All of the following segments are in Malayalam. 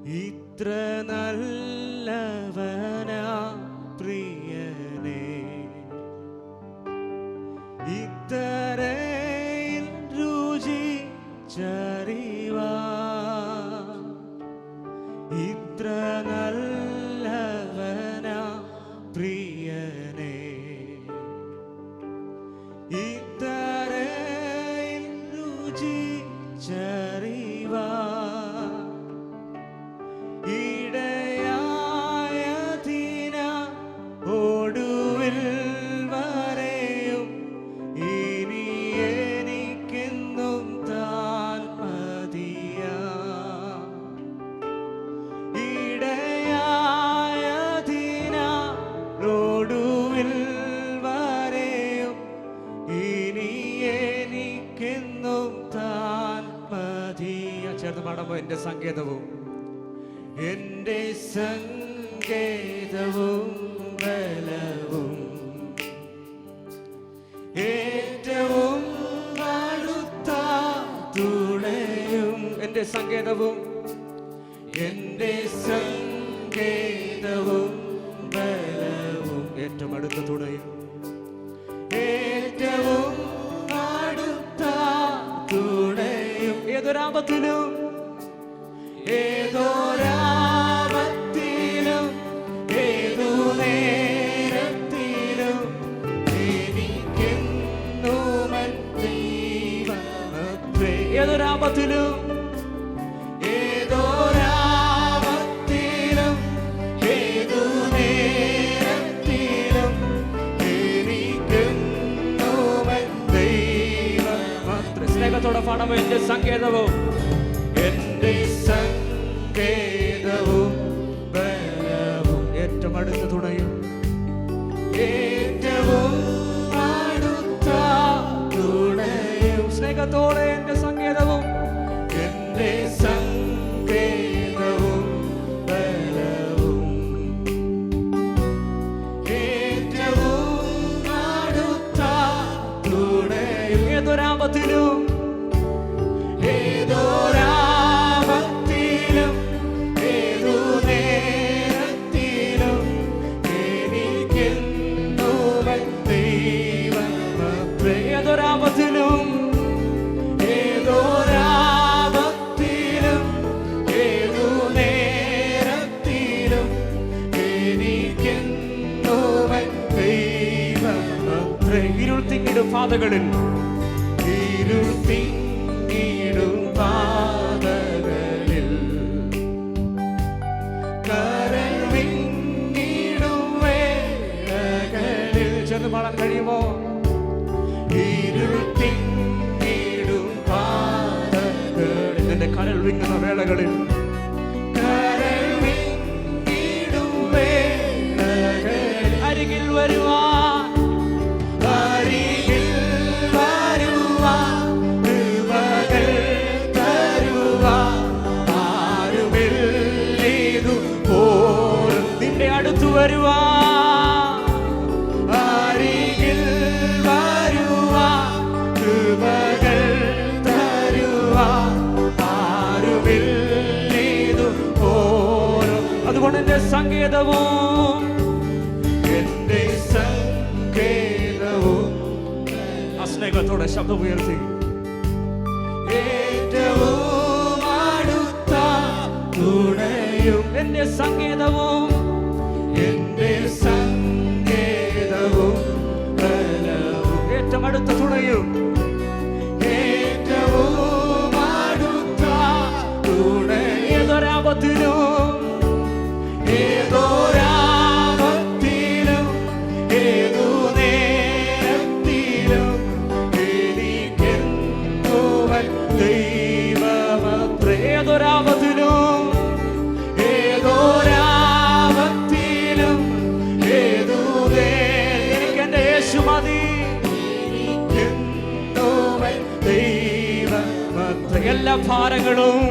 ഇത്ര നല്ലവനാ പ്രിയനേ, ഇത്രയിൽ രുചിച്ചറിവാ, ഇത്ര നല്ലവനാ പ്രിയനേ, ഇത്രയിൽ രുചിച്ചറിവാ, ഇടയായതിന ഒടുവിൽ വരെയും ഇനി എനിക്കെന്നും താൻ മതിയാ, ഇടയായതിന ഒടുവിൽ വരെയും ഇനി എനിക്കെന്നും താൻ മതിയാ. ചേർന്ന് പാടുമ്പോൾ എൻ്റെ സങ്കേതവും എന്റെ സങ്കേതവും ബലവും ഏറ്റവും അടുത്ത തുണയും, എന്റെ സങ്കേതവും എന്റെ സങ്കേതവും ബലവും ഏറ്റവും അടുത്ത തുണയും, ഏറ്റവും അടുത്ത തുണയും, ഏതൊരാപത്തിലും ഏതൊരാപത്തിലും ഏതു നേരത്തിലും എനിക്കെന്നുമൻ ദൈവമത്രേ, ഏതൊരാപത്തിലും ഏതൊരാപത്തിലും ഏതു നേരത്തിലും എനിക്കെന്നുമൻ ദൈവമത്രേ. സ്നേഹത്തോടെ പാടുമ്പോൾ എന്റെ സങ്കേതവും എന്റെ സങ്കേതവും ബലവും ഏറ്റവും അടുത്ത തുണയും, ഏറ്റവും അടുത്ത തുണയും, സ്നേഹത്തോടെ എന്റെ സങ്കേതവും എന്റെ സങ്കേതവും ബലവും ഏറ്റവും അടുത്ത തുണയും, ഏതൊരാപത്തിലും ഏതൊരാപത്തിലും ഏതു നേരത്തിലും എനിക്കെന്നുമൻ ദൈവമത്രേ, ഏതൊരാപത്തിലും ഏതൊരാപത്തിലും ഏതു നേരത്തിലും എനിക്കെന്നുമൻ ദൈവമത്രേ. ഇരുൾ തിങ്ങിടും പാതകളിൽ, ഇരുൾ തിങ്ങിടും പാതകളിൽ കരൾ വിങ്ങിടും വേളകളിൽ, ചെന്ന് പാടാൻ കഴിയുമോ? ഇരുൾ തിങ്ങിടും പാതകളിൽ, എന്റെ കരൾ വിങ്ങുന്ന വേളകളിൽ, കരൾ വിങ്ങിടും വേളകളിൽ അരികിൽ വരുവാൻ, അരികിൽ വരുവാൻ കൃപകൾ തരുവാൻ ആരുമില്ലേതു പോലും, നിന്റെ അടുത്തു വരുവാൻ, അരികിൽ വരുവാൻ കൃപകൾ തരുവാൻ ആരുമില്ലേതു പോലും. അതുകൊണ്ട് എന്റെ സങ്കേതവും എന്റെ സങ്കേതവും, സ്നേഹത്തോടെ ശബ്ദം ഉയർത്തി, ഏറ്റവും അടുത്ത തുണയും, എന്റെ സങ്കേതവും എന്റെ സങ്കേതവും ബലവും ഏറ്റവും അടുത്ത തുണയും, ഏറ്റവും അടുത്ത തുണയും, ഏതൊരാപത്തിലും ഏതൊരാപത്തിലും ഏതു നേരത്തിലും എനിക്കെന്നുമൻ ദൈവമത്രേ, ഏതൊരാപത്തിലും ഏതൊരാപത്തിലും ഏതു എനിക്കെന്റെ യേശു മതി, എനിക്കെന്നുമൻ ദൈവമത്രേ. എല്ലാ ഭാരങ്ങളും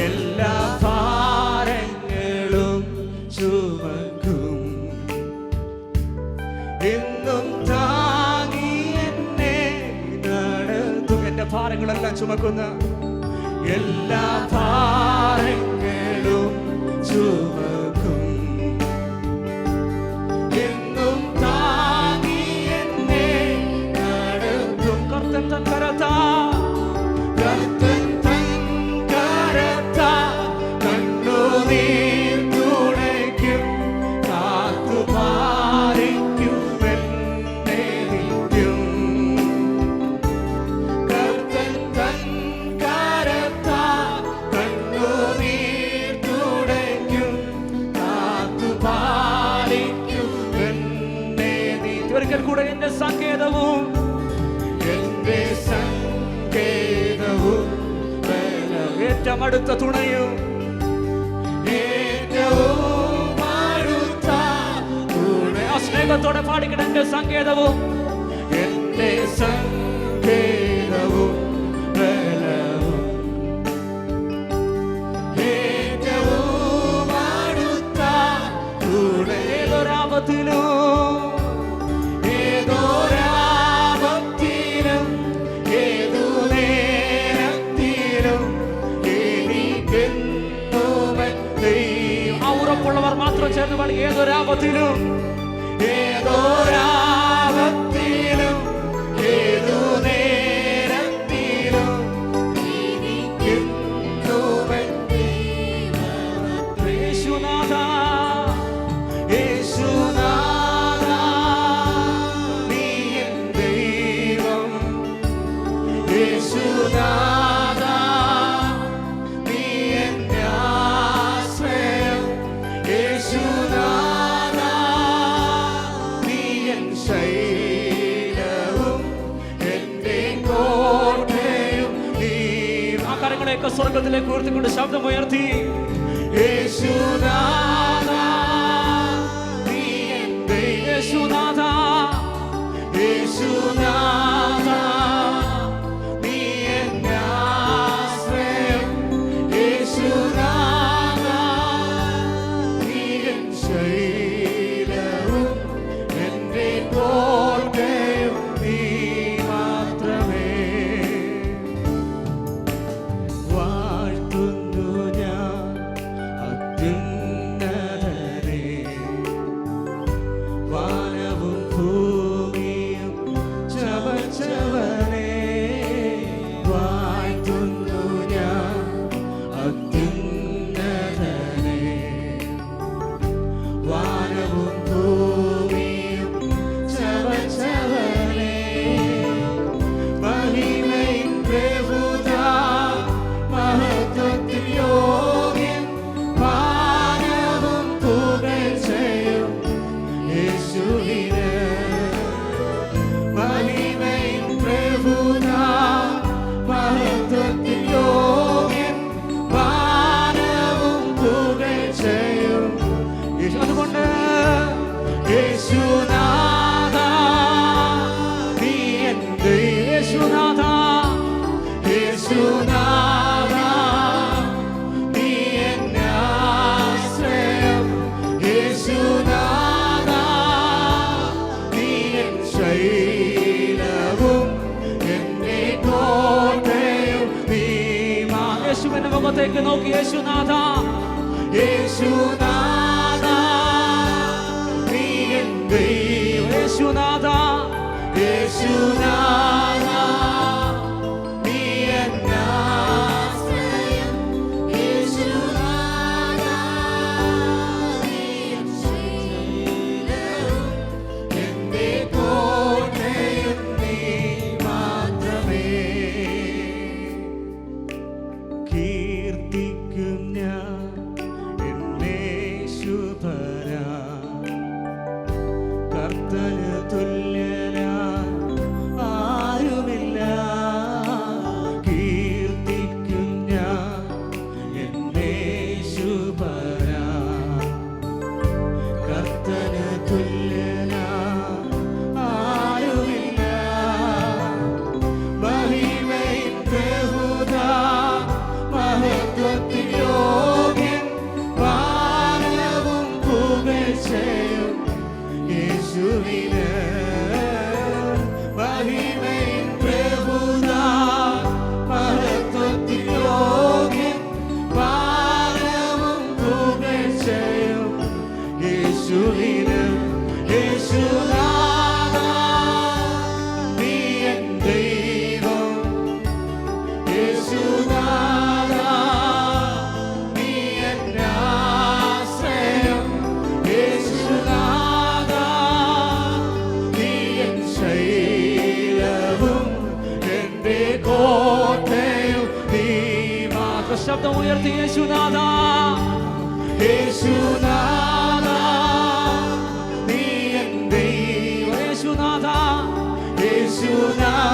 എല്ലാ ഭാരങ്ങളും ചുമക്കും, എന്നും താങ്ങി എന്നെ നടത്തും, എന്റെ ഭാരങ്ങളെല്ലാം ചുമക്കുന്ന എല്ലാ ഭാരങ്ങളും ചുമക്കും എന്നും താങ്ങി എന്നെ നടത്തും. കർത്തൻ തൻ കരത്താ കർത്തൻ തൻ കരത്താ കണ്ണുനീർ തുടയ്ക്കും കാത്തുപാലിക്കും എന്നെ നിത്യം. കർത്തൻ തൻ കരത്താ കണ്ണുനീർ തുടയ്ക്കും കാത്തുപാലിക്കും എന്നെ നിത്യം. ഒരിക്കൽ കൂടെ എന്റെ സങ്കേതവും എന്റെ സങ്കേതവും ഏറ്റവും അടുത്ത തുണയും ഏറ്റവും അടുത്ത തുണ. ആ സ്നേഹത്തോടെ പാടിക്കണം. എന്റെ സങ്കേതവും എന്റെ സങ്കേതവും ബലവും ഏറ്റവും അടുത്ത തുണ. ഏതൊരാപത്തിലും ഏതൊരാപത്തിലും ഏതു നേരത്തിലും എനിക്കെന്നുമെൻ ദൈവം. ആ ഉറപ്പുള്ളവർ മാത്രം ചേർന്ന് പാടി. ഏതൊരാപത്തിലും ഏതൊരാപത്തിലും ഏതു നേരത്തിലും എനിക്കെന്നുമെൻ ദൈവം. യേശുനാഥ യേശുനാഥ നീ എൻ ദൈവം. യേശുനാഥ നീ എന്റെ ആശ്രയം. യേശുനാഥ നീ എൻ ശൈലവും എന്റെ കോട്ടയും നീ. ആ കരങ്ങളെയൊക്കെ സ്വർഗത്തിലേക്ക് ഉയർത്തിക്കൊണ്ട് ശബ്ദമുയർത്തി. യേശുനാഥ നീ എൻ ദൈവം. യേശുനാഥ യേശുനാഥ നീ എന്റെ ആശ്രയം. യേശുനാഥ നീ എൻ ശൈലവും എന്റെ കോട്ടയും നീ മാത്രമേ. വാഴ്ത്തുന്നു ഞാൻ അത്യുന്നതനെ. വാനവും ഭൂമിയും ചവച്ചവനെ. വാഴ്ത്തുന്നു ഞാൻ അത്യുന്നതനെ. വാനവും ഭൂമിയും ചവച്ചവനെ. മഹിമയിൻ പ്രഭുതാൻ മഹത്വത്തിൻ യോഗ്യൻ. വാനവും പുകഴ്ചയും യേശുവിന്. മഹിമയിൻ പ്രഭുതാൻ മഹത്വത്തിൻ യോഗ്യൻ. വാനവും പുകഴ്ചയും യേശു. അതുകൊണ്ട് യേശുനാഥ നീ എൻ ദൈവം. യേശുനാഥ യേശുനാഥ നീ എന്റെ ആശ്രയം. യേശുനാഥ നീ എൻ ശൈലവും എന്റെ കോട്ടയും നീ. യേശുവിന്റെ മുഖത്തേക്ക് നോക്കി. യേശുനാഥ യേശുനാഥ നീ എൻ ദൈവം. യേശുനാഥ യേശുനാഥ നീ എന്റെ ആശ്രയം. യേശുനാഥ നീ എൻ ശൈലവും എന്റെ കോട്ടയും നീ മാത്രമേ. കീർത്തിക്കും ഞാൻ എന്നേശുപരാ. കർത്തന് തുല്യനായി ആരുമില്ല. കീർത്തിക്കും ഞാൻ എന്നേശുപരാ. കർത്തന് തുല്യനായി ആരുമില്ല. മഹിമയിൻ പ്രഭുതാൻ മഹത്വത്തിൻ യോഗ്യൻ. വാനവും പുകഴ്ചയും യേശുവിന്. മഹിമയിൻ പ്രഭുതാൻ മഹത്വത്തിൻ യോഗ്യൻ. വാനവും പുകഴ്ചയും ശബ്ദം ഉയർത്തി യേശുനാഥ, യേശുനാഥ നീ എൻ ദൈവം, യേശുനാഥ, യേശുനാഥ